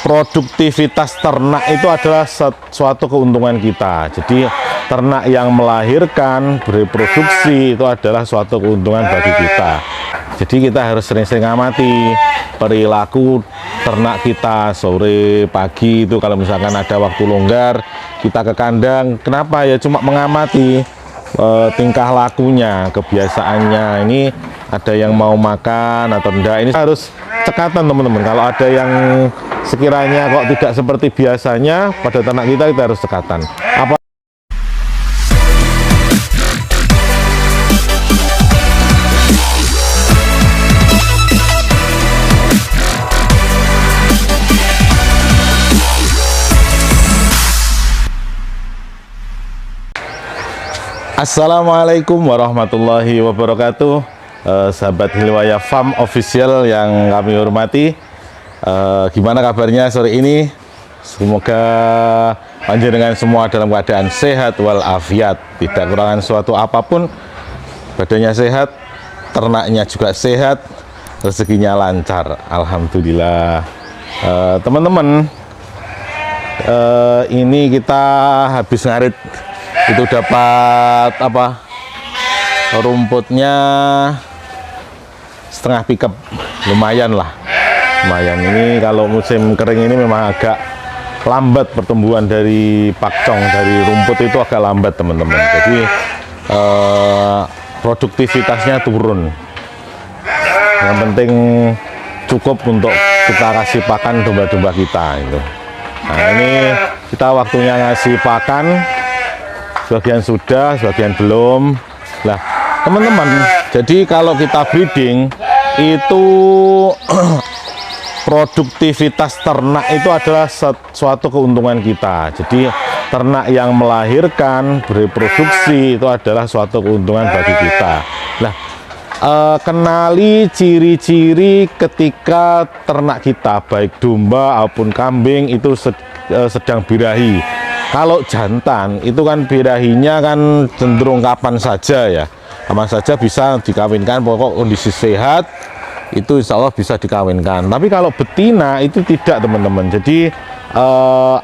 produktivitas ternak itu adalah suatu keuntungan kita. Jadi ternak yang melahirkan, bereproduksi itu adalah suatu keuntungan bagi kita. Jadi kita harus sering-sering amati perilaku ternak kita sore, pagi itu kalau misalkan ada waktu longgar kita ke kandang. Kenapa ya? Cuma mengamati tingkah lakunya, kebiasaannya. Ini ada yang mau makan atau enggak. Ini harus cekatan teman-teman. Kalau ada yang sekiranya kok tidak seperti biasanya pada ternak kita harus cekatan. Assalamualaikum warahmatullahi wabarakatuh, sahabat Hilwaya Farm Official yang kami hormati. Gimana kabarnya sore ini? Semoga panjenengan semua dalam keadaan sehat walafiat, tidak kekurangan suatu apapun, badannya sehat, ternaknya juga sehat, rezekinya lancar. Alhamdulillah. Teman-teman, ini kita habis ngarit. Itu dapat apa, rumputnya setengah pickup, lumayan lah, lumayan. Ini kalau musim kering ini memang agak lambat pertumbuhan dari pakcong, dari rumput itu agak lambat teman-teman. Jadi produktivitasnya turun. Yang penting cukup untuk kita kasih pakan domba-domba kita itu. Nah, ini kita waktunya ngasih pakan. Sebagian sudah, sebagian belum. Lah, teman-teman, jadi kalau kita breeding itu produktivitas ternak itu adalah suatu keuntungan kita. Jadi ternak yang melahirkan, bereproduksi itu adalah suatu keuntungan bagi kita. Nah, kenali ciri-ciri ketika ternak kita baik domba maupun kambing itu sedang birahi. Kalau jantan itu kan birahinya kan cenderung kapan saja ya, kapan saja bisa dikawinkan, pokok kondisi sehat itu insya Allah bisa dikawinkan. Tapi kalau betina itu tidak teman-teman. Jadi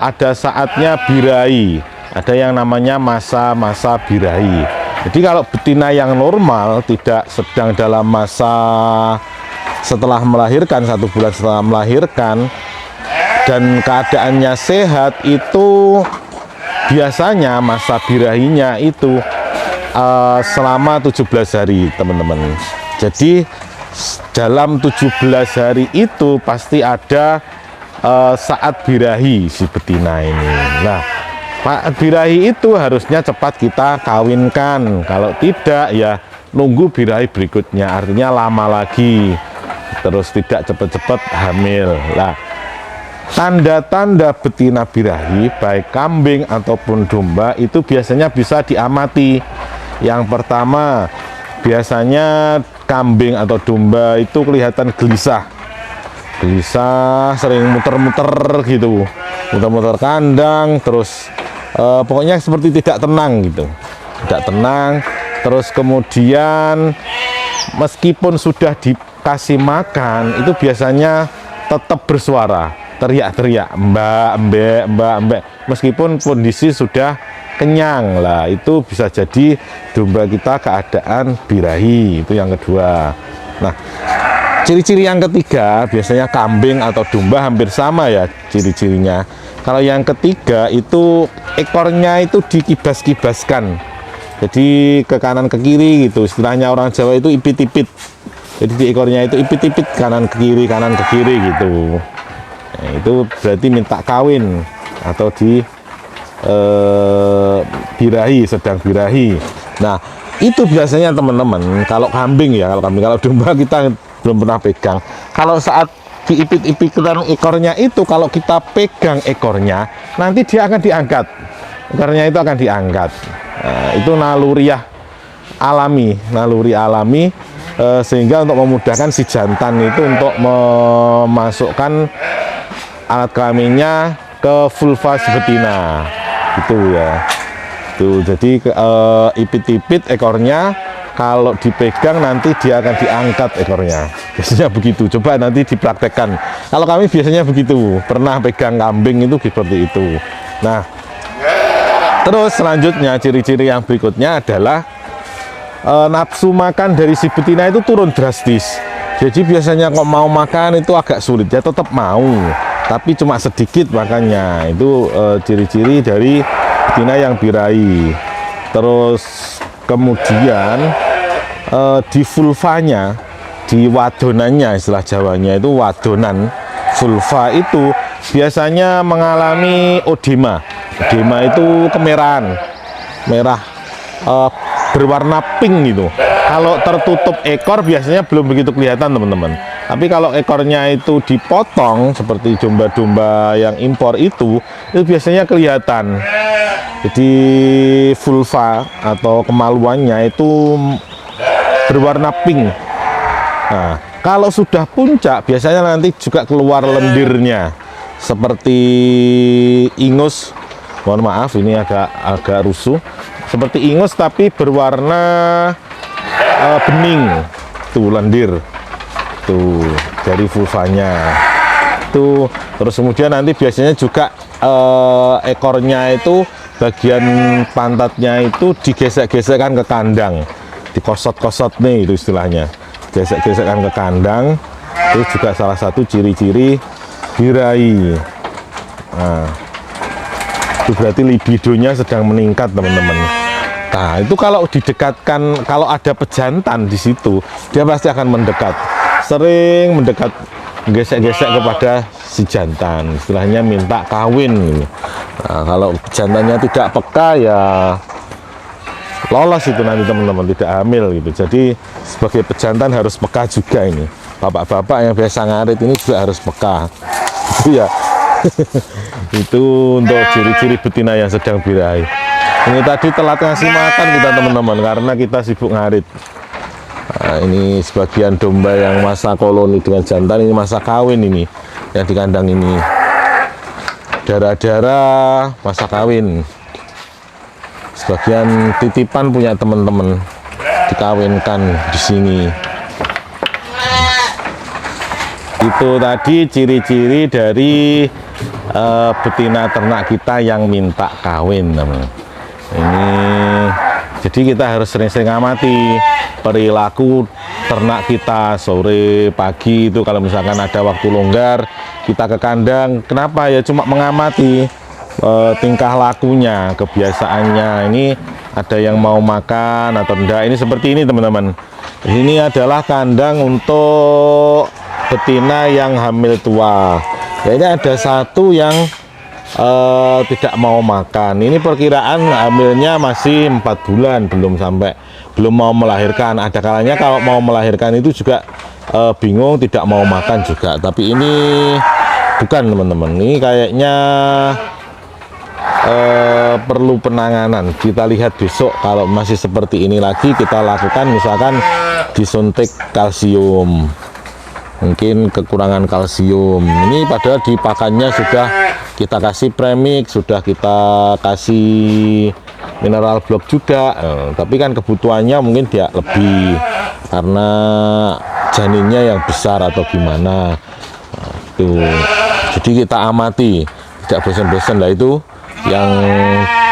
ada saatnya birahi, ada yang namanya masa-masa birahi. Jadi kalau betina yang normal tidak sedang dalam masa setelah melahirkan, 1 bulan setelah melahirkan dan keadaannya sehat, itu biasanya masa birahinya itu selama 17 hari teman-teman. Jadi dalam 17 hari itu pasti ada saat birahi si betina ini. Nah, birahi itu harusnya cepat kita kawinkan. Kalau tidak ya nunggu birahi berikutnya, artinya lama lagi, terus tidak cepat-cepat hamil. Lah, tanda-tanda betina birahi baik kambing ataupun domba itu biasanya bisa diamati. Yang pertama, biasanya kambing atau domba itu kelihatan gelisah, sering muter-muter gitu, muter-muter kandang, terus pokoknya seperti tidak tenang gitu, tidak tenang. Terus kemudian meskipun sudah dikasih makan itu biasanya tetap bersuara, teriak-teriak, mbak, meskipun kondisi sudah kenyang. Lah, itu bisa jadi domba kita keadaan birahi. Itu yang kedua. Nah, ciri-ciri yang ketiga biasanya kambing atau domba hampir sama ya ciri-cirinya. Kalau yang ketiga itu ekornya itu dikibas-kibaskan, jadi ke kanan ke kiri gitu, istilahnya orang Jawa itu ipit-ipit. Jadi di ekornya itu ipit-ipit kanan ke kiri gitu. Nah, itu berarti minta kawin atau birahi, sedang birahi. Nah, itu biasanya teman-teman kalau kambing ya, kalau domba kita belum pernah pegang. Kalau saat diipit-ipitkan ekornya itu, kalau kita pegang ekornya, nanti dia akan diangkat. Ekornya itu akan diangkat. Nah, itu naluri alami, sehingga untuk memudahkan si jantan itu untuk memasukkan alat kelaminnya ke vulva si betina, gitu ya. Tuh, jadi ipit-ipit ekornya kalau dipegang nanti dia akan diangkat ekornya. Biasanya begitu. Coba nanti dipraktekkan. Kalau kami biasanya begitu. Pernah pegang kambing itu seperti itu. Nah, terus selanjutnya ciri-ciri yang berikutnya adalah nafsu makan dari si betina itu turun drastis. Jadi biasanya kok mau makan itu agak sulit. Dia tetap mau, tapi cuma sedikit makannya. Itu ciri-ciri dari betina yang birahi. Terus kemudian di vulvanya, di wadonannya, istilah Jawanya itu wadonan, vulva itu biasanya mengalami odema. Odema itu kemerahan, merah berwarna pink gitu. Kalau tertutup ekor biasanya belum begitu kelihatan teman-teman. Tapi kalau ekornya itu dipotong seperti domba-domba yang impor itu biasanya kelihatan. Jadi vulva atau kemaluannya itu berwarna pink. Nah, kalau sudah puncak biasanya nanti juga keluar lendirnya seperti ingus. Mohon maaf ini agak rusuh. Seperti ingus tapi berwarna bening. Tuh lendir. Tuh dari vulvanya. Tuh terus kemudian nanti biasanya juga ekornya itu bagian pantatnya itu digesek-gesekkan ke kandang, dikosot-kosot nih itu istilahnya, gesek-gesekkan ke kandang. Itu juga salah satu ciri-ciri birahi. Nah, itu berarti libidonya sedang meningkat teman-teman. Nah, itu kalau didekatkan, kalau ada pejantan di situ, dia pasti akan mendekat, sering mendekat, gesek-gesek kepada si jantan, istilahnya minta kawin. Nah, kalau jantannya tidak peka ya lolos itu nanti teman-teman, tidak hamil gitu. Jadi sebagai pejantan harus peka juga ini. Bapak-bapak yang biasa ngarit ini juga harus peka. Itu ya. Itu untuk ciri-ciri betina yang sedang birahi. Ini tadi telat ngasih makan kita teman-teman karena kita sibuk ngarit. Nah, ini sebagian domba yang masa koloni dengan jantan, ini masa kawin ini yang di kandang ini. Darah-darah masa kawin. Sebagian titipan punya teman-teman dikawinkan di sini. Itu tadi ciri-ciri dari betina ternak kita yang minta kawin, teman. Ini jadi kita harus sering-sering amati perilaku ternak kita sore pagi itu. Kalau misalkan ada waktu longgar kita ke kandang, kenapa ya, cuma mengamati tingkah lakunya, kebiasaannya. Ini ada yang mau makan atau enggak. Ini seperti ini teman-teman. Ini adalah kandang untuk betina yang hamil tua. Ya, ini ada satu yang tidak mau makan. Ini perkiraan hamilnya masih 4 bulan, belum mau melahirkan. Ada kalanya kalau mau melahirkan itu juga bingung, tidak mau makan juga. Tapi ini bukan teman-teman, ini kayaknya perlu penanganan. Kita lihat besok kalau masih seperti ini lagi, kita lakukan misalkan disuntik kalsium, mungkin kekurangan kalsium. Ini padahal di pakannya sudah kita kasih premix, sudah kita kasih mineral blok juga, tapi kan kebutuhannya mungkin dia lebih karena janinnya yang besar atau gimana. Tuh, jadi kita amati, tidak bosan-bosan lah. Itu yang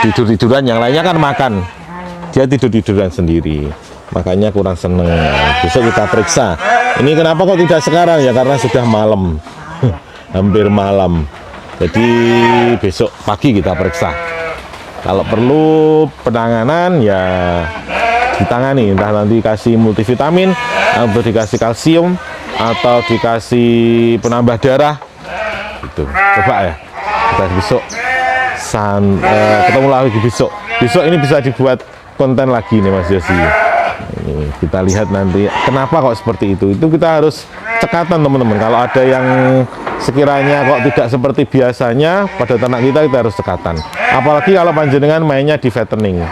tidur-tiduran, yang lainnya kan makan, dia tidur-tiduran sendiri, makanya kurang seneng. Besok kita periksa. Ini kenapa kok tidak sekarang ya, karena sudah malam. Hampir malam. Jadi besok pagi kita periksa. Kalau perlu penanganan ya ditangani, entah nanti kasih multivitamin atau dikasih kalsium atau dikasih penambah darah gitu. Coba ya kita besok ketemu lagi besok. Besok ini bisa dibuat konten lagi nih Mas Yosi. Ini kita lihat nanti kenapa kok seperti itu. Itu kita harus cekatan teman-teman. Kalau ada yang sekiranya kok tidak seperti biasanya pada ternak kita harus cekatan. Apalagi kalau panjenengan mainnya di fattening,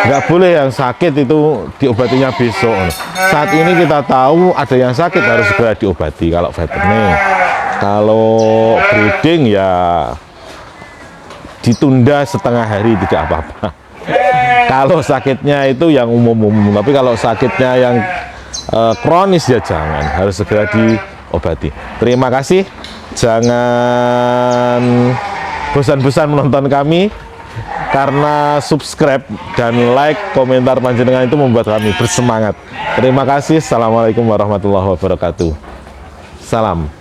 nggak boleh yang sakit itu diobatinya besok. Saat ini kita tahu ada yang sakit harus segera diobati kalau fattening. Kalau breeding ya ditunda setengah hari, tidak apa-apa. Kalau sakitnya itu yang umum-umum, tapi kalau sakitnya yang kronis ya jangan, harus segera diobati. Terima kasih, jangan bosan-bosan menonton kami, karena subscribe dan like, komentar panjenengan itu membuat kami bersemangat. Terima kasih. Assalamualaikum warahmatullahi wabarakatuh. Salam.